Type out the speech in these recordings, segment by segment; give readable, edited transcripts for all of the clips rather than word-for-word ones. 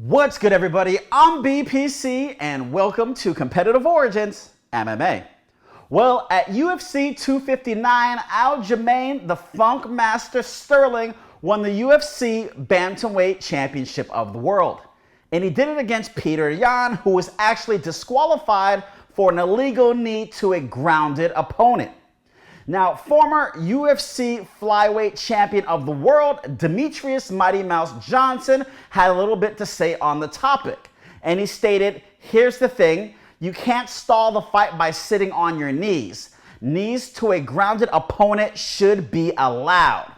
What's good, everybody? I'm BPC and welcome to Competitive Origins MMA. Well, at UFC 259, Aljamain, the Funk Master Sterling, won the UFC Bantamweight Championship of the World. And he did it against Petr Yan, who was actually disqualified for an illegal knee to a grounded opponent. Now, former UFC Flyweight Champion of the World, Demetrious Mighty Mouse Johnson, had a little bit to say on the topic. And he stated, here's the thing, you can't stall the fight by sitting on your knees. Knees to a grounded opponent should be allowed.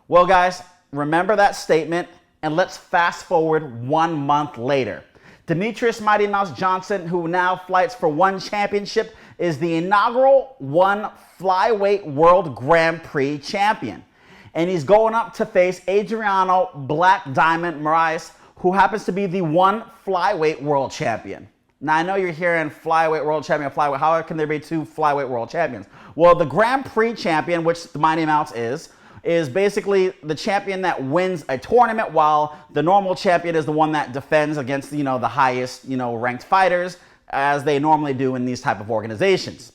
Well, guys, remember that statement, and let's fast forward 1 month later. Demetrious Mighty Mouse Johnson, who now fights for one championship, is the inaugural one Flyweight World Grand Prix champion. And he's going up to face Adriano Black Diamond Moraes, who happens to be the one Flyweight World Champion. Now, I know you're hearing Flyweight World Champion, Flyweight. How can there be two Flyweight World Champions? Well, the Grand Prix champion, which the Mighty Mouse is basically the champion that wins a tournament, while the normal champion is the one that defends against, the highest, ranked fighters, as they normally do in these type of organizations.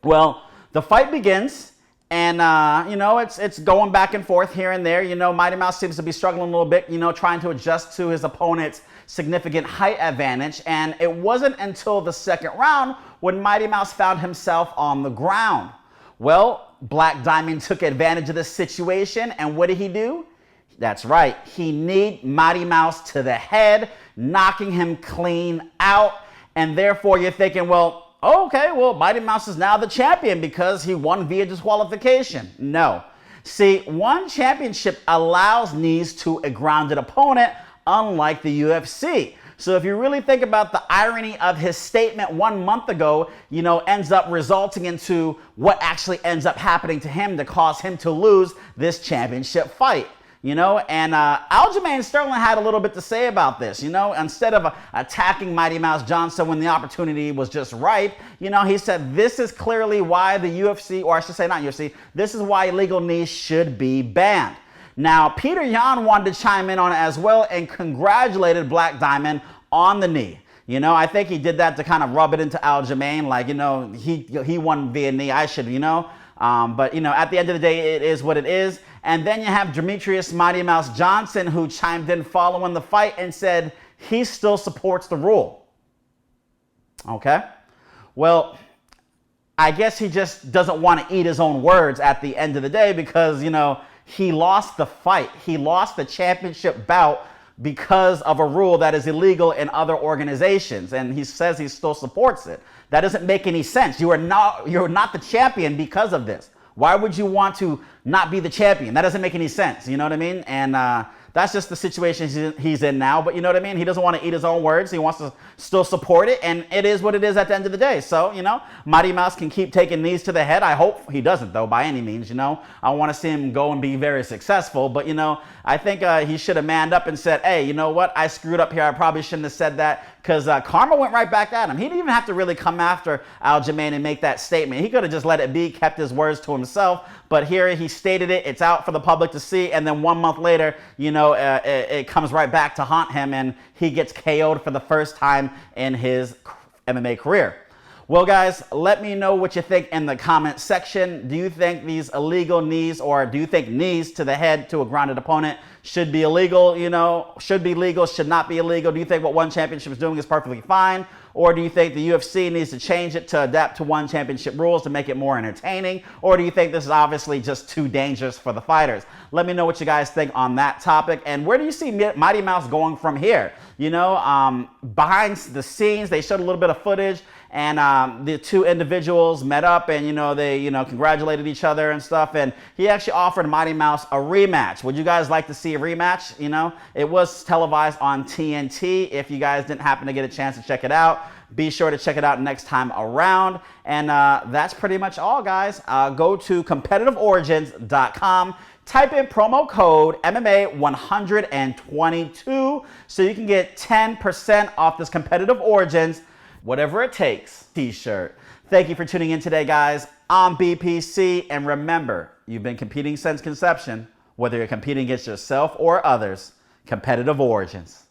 Well, the fight begins, and it's going back and forth here and there. Mighty Mouse seems to be struggling a little bit, trying to adjust to his opponent's significant height advantage. And it wasn't until the second round when Mighty Mouse found himself on the ground. Well, Black Diamond took advantage of this situation, and what did he do? That's right, he kneed Mighty Mouse to the head, knocking him clean out. And therefore, you're thinking, well, okay, Mighty Mouse is now the champion because he won via disqualification. No. See, one championship allows knees to a grounded opponent, unlike the UFC. So if you really think about the irony of his statement 1 month ago, ends up resulting into what actually ends up happening to him to cause him to lose this championship fight. And Aljamain Sterling had a little bit to say about this. Instead of attacking Mighty Mouse Johnson when the opportunity was just ripe, he said this is clearly why the UFC, or I should say not UFC, this is why illegal knees should be banned. Now, Petr Yan wanted to chime in on it as well and congratulated Black Diamond on the knee. I think he did that to kind of rub it into Aljamain, like, he won via knee, I should, But, at the end of the day, it is what it is. And then you have Demetrious Mighty Mouse Johnson, who chimed in following the fight and said he still supports the rule. Okay? Well, I guess he just doesn't want to eat his own words at the end of the day because, he lost the fight. He lost the championship bout because of a rule that is illegal in other organizations, and he says he still supports it. That doesn't make any sense. You're not the champion because of this. Why would you want to not be the champion? That doesn't make any sense. You know what I mean? And that's just the situation he's in now. But you know what I mean? He doesn't want to eat his own words. He wants to still support it. And it is what it is at the end of the day. So, Mighty Mouse can keep taking knees to the head. I hope he doesn't, though, by any means. I want to see him go and be very successful. But, I think he should have manned up and said, hey, you know what? I screwed up here. I probably shouldn't have said that, because karma went right back at him. He didn't even have to really come after Aljamain and make that statement. He could have just let it be, kept his words to himself. But here he stated it. It's out for the public to see. And then 1 month later, it comes right back to haunt him, and he gets KO'd for the first time in his MMA career. Well, guys, let me know what you think in the comment section. Do you think these illegal knees, or do you think knees to the head to a grounded opponent should be illegal? Should be legal, should not be illegal? Do you think what one championship is doing is perfectly fine? Or do you think the UFC needs to change it to adapt to one championship rules to make it more entertaining? Or do you think this is obviously just too dangerous for the fighters? Let me know what you guys think on that topic. And where do you see Mighty Mouse going from here? Behind the scenes, they showed a little bit of footage, and the two individuals met up, and they congratulated each other and stuff, and he actually offered Mighty Mouse a rematch. Would you guys like to see a rematch? It was televised on TNT. If you guys didn't happen to get a chance to check it out, be sure to check it out next time around. And that's pretty much all, guys. Go to competitiveorigins.com. Type in promo code MMA122 so you can get 10% off this Competitive Origins Whatever It Takes t-shirt. Thank you for tuning in today, guys. I'm BPC, and remember, you've been competing since conception. Whether you're competing against yourself or others, Competitive Origins.